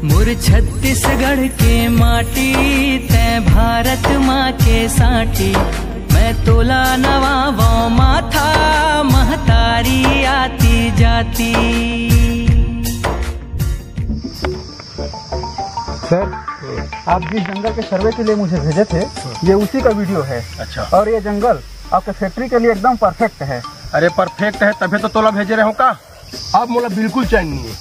मुर छत्तीसगढ़ के माटी तै भारत माँ के साटी, मैं तोला नवावो माथा महतारी आती जाती। सर, आप जिस जंगल के सर्वे के लिए मुझे भेजे थे, ये उसी का वीडियो है। अच्छा। और ये जंगल आपके फैक्ट्री के लिए एकदम परफेक्ट है। अरे परफेक्ट है तभी तो तोला भेजे रहे हो का। अब मोला बिल्कुल चैन नहीं है,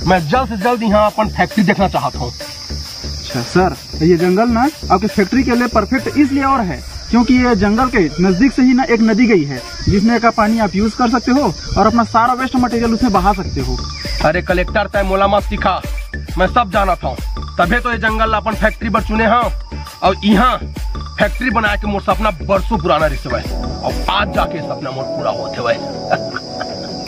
मैं जल्द से जल्द यहाँ अपन फैक्ट्री देखना चाहता हूँ। अच्छा सर, ये जंगल ना आपके फैक्ट्री के लिए परफेक्ट इसलिए और है क्योंकि ये जंगल के नजदीक से ही ना एक नदी गई है जिसमें का पानी आप यूज कर सकते हो और अपना सारा वेस्ट मटेरियल उसमें बहा सकते हो। अरे कलेक्टर तय मोला मत सिखा, मैं सब जाना था, तभी तो ये जंगल अपन फैक्ट्री पर चुने हैं। और यहाँ फैक्ट्री बना के मोर सपना बरसों पुराना रिश्ते है और आज जाके सपना मोर पूरा होते हुए।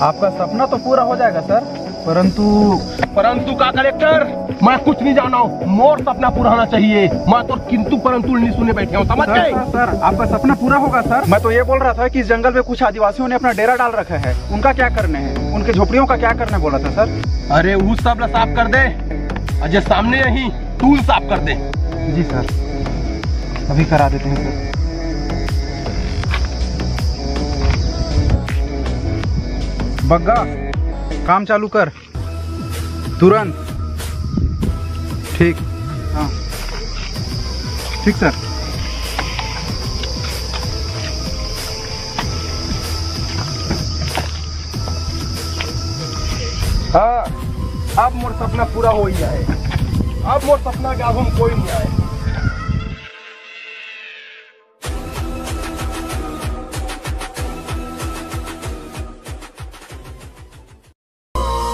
आपका सपना तो पूरा हो जाएगा सर, परंतु का कलेक्टर, मैं कुछ नहीं जाना हूँ, मोर सपना पूरा होना चाहिए। मैं तो किंतु परंतु नहीं सुने बैठे हूँ, समझ गए? सर, आपका सपना पूरा होगा सर। मैं तो ये बोल रहा था कि इस जंगल में कुछ आदिवासियों ने अपना डेरा डाल रखा है, उनका क्या करने हैं, उनके झोपड़ियों का क्या करने बोला था सर। अरे वो सब साफ कर दे, अजय सामने यही टूल साफ कर दे। जी सर, अभी करा देते हैं सर। बग्गा, काम चालू कर तुरंत। ठीक, हाँ ठीक सर। हाँ, अब मोर सपना पूरा हो ही जाए। अब मोर सपना के आगे हम कोई नहीं आए।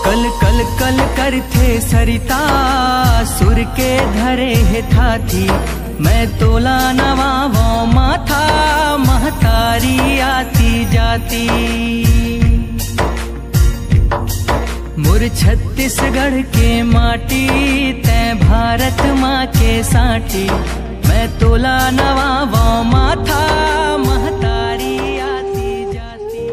कल कल कल करथे सरिता सुर के धरे है थाथी, मैं तोला नवावो माथा महतारी आती जाती। मुर छत्तीसगढ़ के माटी तै भारत माँ के साटी, मैं तोला नवावो माथा महतारी आती जाती।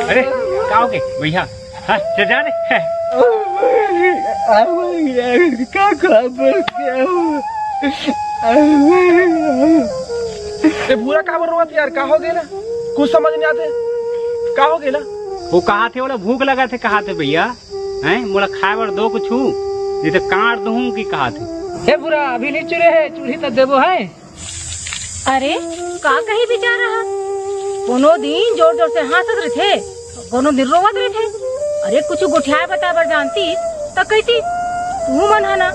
अरे क्या हो गए भैया? हाँ चल जाने क्या खबर पूरा का बोल रहा था यार, का हो गया? कुछ समझ नहीं आते, का हो गया? वो कहा थे बोला भूख लगा थे, कहा थे भैया हैं मोला खाए बर दो कुछ, नहीं तो काट दूं की कहा थे। हे बुरा अभी नहीं चुरे है, चूल्ही तक देवो है। अरे का कहीं विचार रहा, कोनो दिन जोर जोर से हंसत रहे थे, कोनो दिन रोवत रहे थे। अरे कुछ गुठिया बता बर जानती तो कहती तू मन है ना।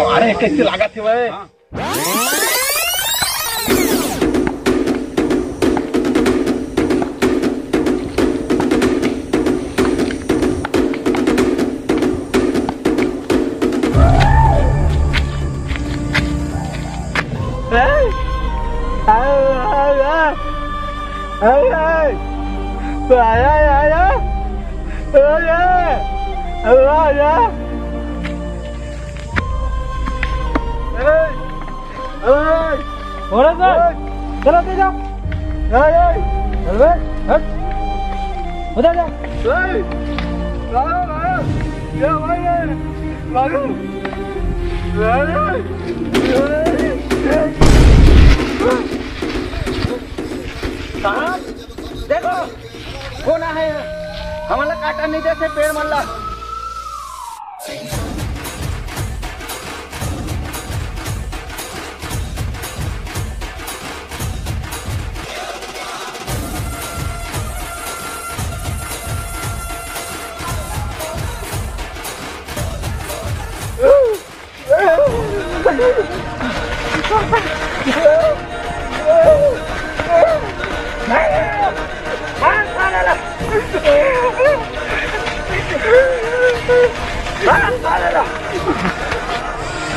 मारे कैसे लगा थे वह? चलो दे जाओ उधर जाओ। देखो कौन है, हमारा काटा नहीं देते पेड़ मल्ला।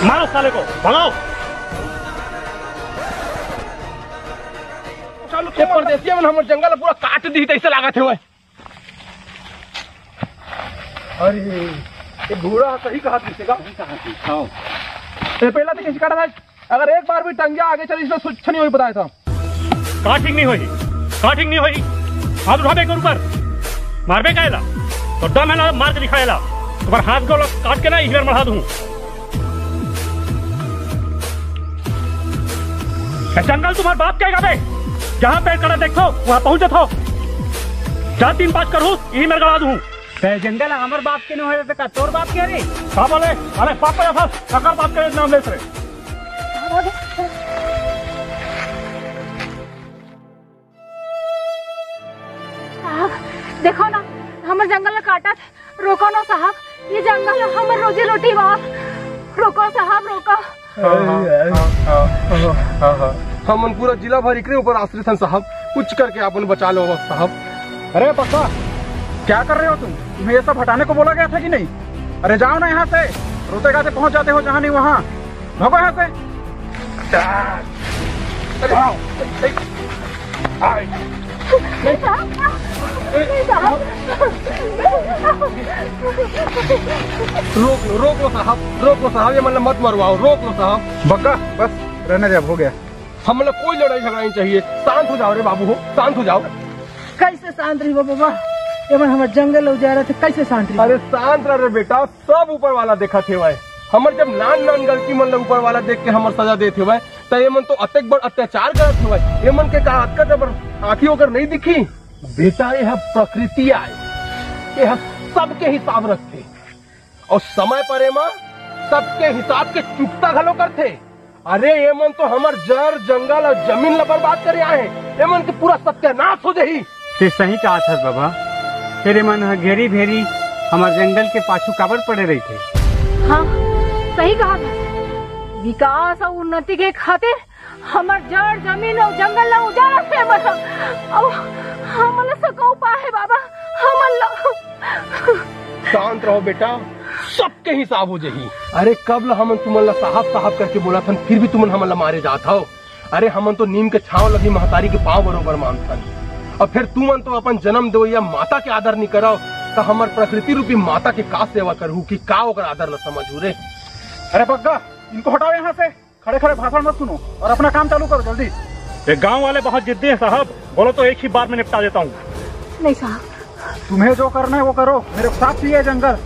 मारो साले को, भगाओ। ये परदेसिया मन हमर जंगल पूरा काट दी तैसे लागत है। अरे ये घोड़ा सही कहा दिखेगा। ये पहला तो किसी काटा था, अगर एक बार भी टंगिया आगे चली इसमें कुछ नहीं हुई बताया था। काटिंग नहीं हुई, काटिंग नहीं हुई। हाथ उठाबे कर ऊपर, मारबे कायला तो दम है ना, मार के दिखाएला। तुम्हारे हाथ को काट के ना इस बार मढ़ा दूं। जंगल तुम्हारे बाप कहेगा बे, जहाँ पेड़ कड़ा देखो वहाँ पहुंचत हो। जा 3-5 करूँ यही मैं गड़ा दूं। जंगल हमार बाप के नहीं हो का तोर बाप के रे? हाँ बोले, अरे पाप पे फंस, ककर बाप के नाम ले सरे। देखो ना हमारे जंगल काटा थे, रोको ना साहब, ये जंगल हमारे रोजी रोटी बाप, रोको साहब रोको। हम पूरा जिला भर इकरे ऊपर आश्रित हैं साहब, कुछ करके आप उन्हें बचा लो साहब। अरे पक्का क्या कर रहे हो तुम? तुम्हें ये सब हटाने को बोला गया था कि नहीं? अरे जाओ ना यहाँ से, रोते गाते पहुँच जाते हो जहाँ नहीं वहाँ। भागो यहाँ से। रोक लो साहब, ये मतलब मत मरवाओ, रोक लो साहब। बग्गा बस रहने दे, अब हो गया। हम मतलब कोई लड़ाई झगड़ा नहीं चाहिए, शांत हो जाओ रे बाबू, हो शांत हो जाओ। कैसे शांत रही बाबा, एवं हमारे जंगल उजा रहे थे, कैसे शांत रही? अरे शांत रह रे बेटा, सब ऊपर वाला देखा थे भाई। हमारे जब नान गलती मन ऊपर वाला देख के हमारे सजा देते भाई, तो ये मन तो अत्यक बड़ अत्याचार करत थे भाई। ये मन के का जब आँखी होकर नहीं दिखी बेटा, यह प्रकृति आए, यह सबके हिसाब रखते और समय पर एमा सबके हिसाब के चुकता घलो करते। अरे ये मन तो हमार जड़ जंगल और जमीन ला बर्बाद कर आए हैं, ये मन के पूरा सत्यानाश हो जाही। ते सही कहा था बाबा, तेरे मन घेरी भेरी हमारे जंगल के पाछू काबर पड़े रही थे। हाँ सही कहा था, विकास और उन्नति के खातिर हमार जड़ जमीन और जंगल ला उजाड़ा थे और हमन सको उपाय है बाबा, हमन शांत रहो बेटा, सबके हिसाब हो जाही। अरे कब ला हमन तुमन ला साहब साहब करके बोला था, फिर भी तुमन हमन ला मारे जात हो। अरे हमन तो नीम के छाव लगी महतारी के पाँव बरोबर मानथन, और फिर तुमन तो अपन जन्म दो या माता के आदर नहीं कराओ, तो हमार प्रकृति रूपी माता के का सेवा करू कि का ओकर आदर न समझू रे। अरे बग्गा इनको हटाओ यहाँ से, खड़े खड़े भाषण मत सुनो और अपना काम चालू करो जल्दी। ये गांव वाले बहुत जिद्दी हैं साहब, बोलो तो एक ही बार में निपटा देता हूँ। नहीं साहब, तुम्हें जो करना है वो करो, मेरे साथ ही है जंगल।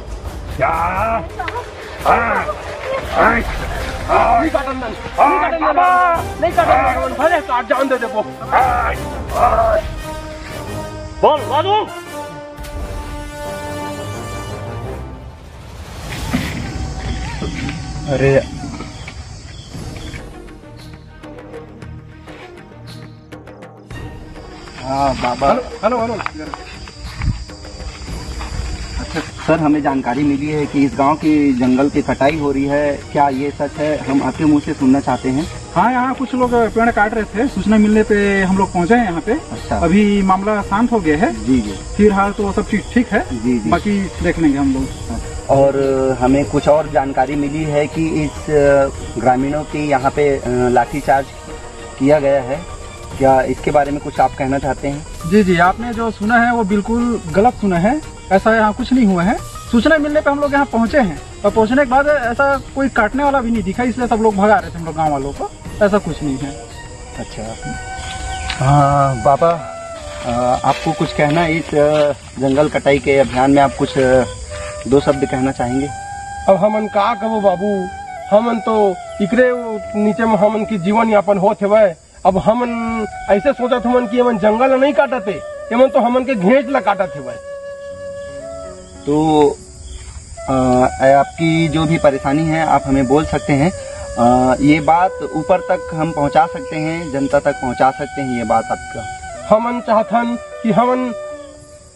नहीं काटन भले काट जान दे वो। बोल लालू। अरे हाँ बाबा, हेलो हेलो। अच्छा सर, हमें जानकारी मिली है कि इस गांव की जंगल की कटाई हो रही है, क्या ये सच है? हम आपके मुंह से सुनना चाहते हैं। हाँ यहाँ कुछ लोग पेड़ काट रहे थे, सूचना मिलने पे हम लोग पहुँचे हैं यहाँ पे। अच्छा, अभी मामला शांत हो गया है। जी जी, फिलहाल तो सब चीज ठीक है। जी जी, बाकी देख लेंगे हम लोग। और हमें कुछ और जानकारी मिली है कि इस ग्रामीणों की यहाँ पे लाठीचार्ज किया गया है, क्या इसके बारे में कुछ आप कहना चाहते हैं? जी जी, आपने जो सुना है वो बिल्कुल गलत सुना है, ऐसा यहाँ कुछ नहीं हुआ है। सूचना मिलने पे हम लोग यहाँ पहुँचे हैं और पहुँचने के बाद ऐसा कोई काटने वाला भी नहीं दिखा, इसलिए सब लोग भगा रहे थे हम लोग गाँव वालों को, ऐसा कुछ नहीं है। अच्छा हाँ बाबा, आपको कुछ कहना है इस जंगल कटाई के अभियान में? आप कुछ 2 शब्द कहना चाहेंगे? अब हमन का कहो बाबू, हमन तो इकरे नीचे में हमन की जीवन यापन होत है। अब हमन ऐसे सोचा थे कि हमन जंगल नहीं काटते, हमन तो हमन के घेंच ला काटत है। तो आपकी जो भी परेशानी है आप हमें बोल सकते हैं, ये बात ऊपर तक हम पहुंचा सकते हैं, जनता तक पहुंचा सकते हैं ये बात आपका। हमन चाहतन कि हमन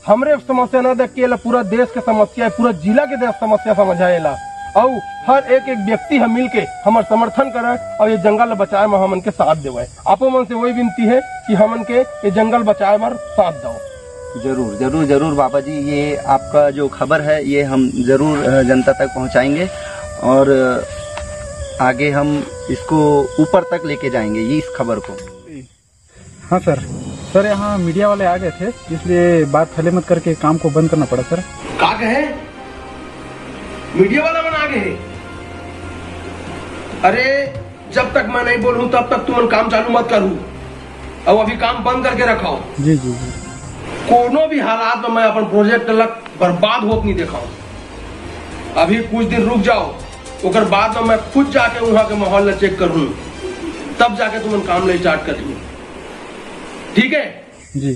हमरे समस्या न देख के पूरा देश के समस्या, पूरा जिला के देश समस्या समझाएला, और हर एक व्यक्ति हम मिल के हमार समर्थन करे और ये जंगल बचाए में हमन के साथ देवे। आपो मन से वही विनती है कि हमन के ये जंगल बचाए में साथ दो। जरूर जरूर जरूर बाबा जी, ये आपका जो खबर है ये हम जरूर जनता तक पहुंचाएंगे। और आगे हम इसको ऊपर तक लेके जाएंगे, ये इस खबर को। हाँ सर, सर यहाँ मीडिया वाले आ गए थे, इसलिए बात फैले मत करके काम को बंद करना पड़ा सर। का कहे मीडिया वाला मन आ गए? अरे जब तक मैं नहीं बोलूं तब तक तुम काम चालू मत करूं, अब अभी काम बंद करके रखाओ। जी जी जी। कोनो भी हालात में मैं अपन प्रोजेक्ट लग बर्बाद होत नहीं देखाऊं। अभी कुछ दिन रुक जाओ, उकर बाद में मैं खुद जाके वहां के माहौल ला चेक करूं, तब जाके तुम काम ले स्टार्ट करिए, ठीक है? जी।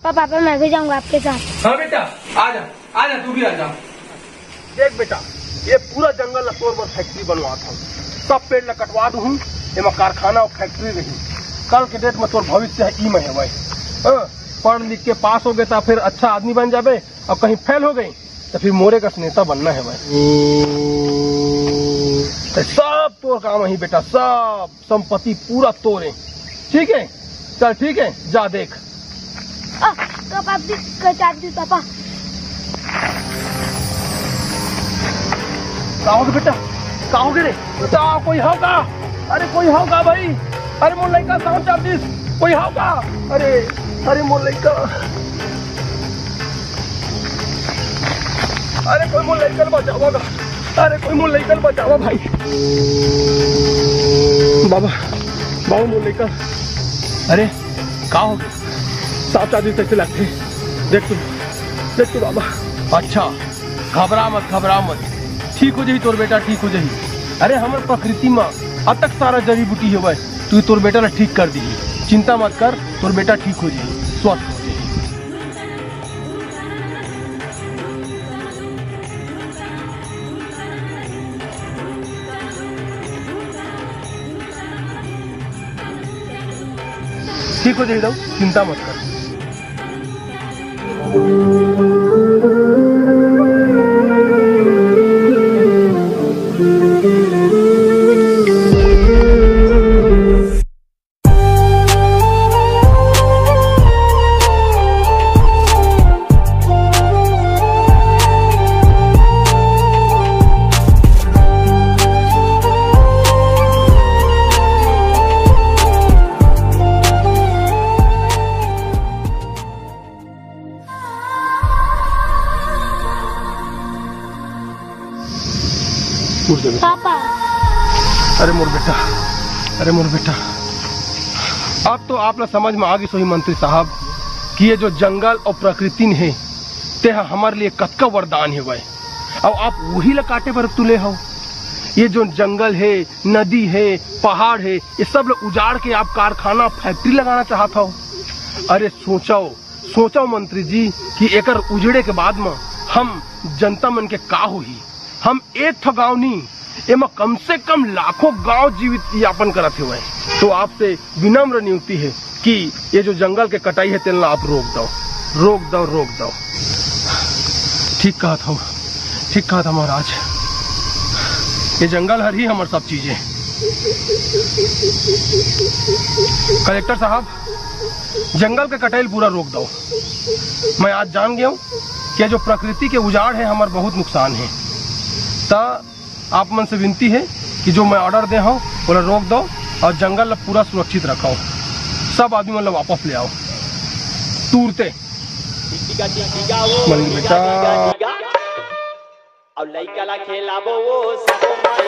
पापा मैं भी जाऊंगा आपके साथ। हाँ बेटा, आजा तू भी आजा। देख बेटा, ये पूरा जंगल तोड़ पर फैक्ट्री बनवा था, सब पेड़ कटवा दूं, एमा कारखाना और फैक्ट्री रही। कल के डेट में तोर भविष्य है ई में है भाई। पढ़ लिख के पास हो गए तो फिर अच्छा आदमी बन जाबे, और कहीं फेल हो गई तो फिर मोरे का नेता बनना है भाई। तो सब तोर काम है बेटा, सब संपत्ति पूरा तोरे, ठीक है? चल ठीक है, जा देख। कब आप भी पापा। का होगे बेटा, का होगे रे? बेटा कोई होगा? अरे कोई होगा भाई? अरे मोर लड़का साउंड चाप दिस, कोई होगा? अरे मोर लड़का, अरे कोई मोर लड़का बचाओगा, अरे कोई मोर लड़का बचाओ भाई। बाबा मोर लड़का, अरे का हो गया? साफ चाबी कैसे लगते? देख तू बाबा। अच्छा घबरा मत, ठीक हो जाही तोर बेटा, ठीक हो जाही। अरे हमारे प्रकृति में अतक सारा जड़ी बूटी है भाई, तू तोर बेटा ला ठीक कर दी, चिंता मत कर, तोर बेटा ठीक हो जाही, स्वस्थ हो जाही। ठीक हो जाही, चिंता मत कर। पापा। अरे मोर बेटा, अब तो आप लोग समझ में आ गई सोही मंत्री साहब कि ये जो जंगल और प्रकृति है ते हमारे लिए कतका वरदान है भाई, और आप वही ला काटे पर तुले हो। ये जो जंगल है, नदी है, पहाड़ है, ये सब लोग उजाड़ के आप कारखाना फैक्ट्री लगाना चाहता हो। अरे सोचो मंत्री जी कि एकर उजड़े के बाद में हम जनता मन के का होही। हम एक ठो गाँव नहीं, एमा कम से कम लाखों गांव जीवित यापन करते हुए। तो आपसे विनम्र नियुक्ति है कि ये जो जंगल के कटाई है तेलना आप रोक दो। ठीक कहा था महाराज, ये जंगल हर ही हमारे सब चीजें। कलेक्टर साहब, जंगल के कटाई पूरा रोक दो। मैं आज जान गया हूँ कि जो प्रकृति के उजाड़ है हमारे बहुत नुकसान है। ता आप मन से विनती है कि जो मैं ऑर्डर दे हूँ बोला रोक दो और जंगल पूरा सुरक्षित रखो, सब आदमी मतलब वापस ले आओ तुरते। बेटा और लइका ला खेलाबो वो सब माई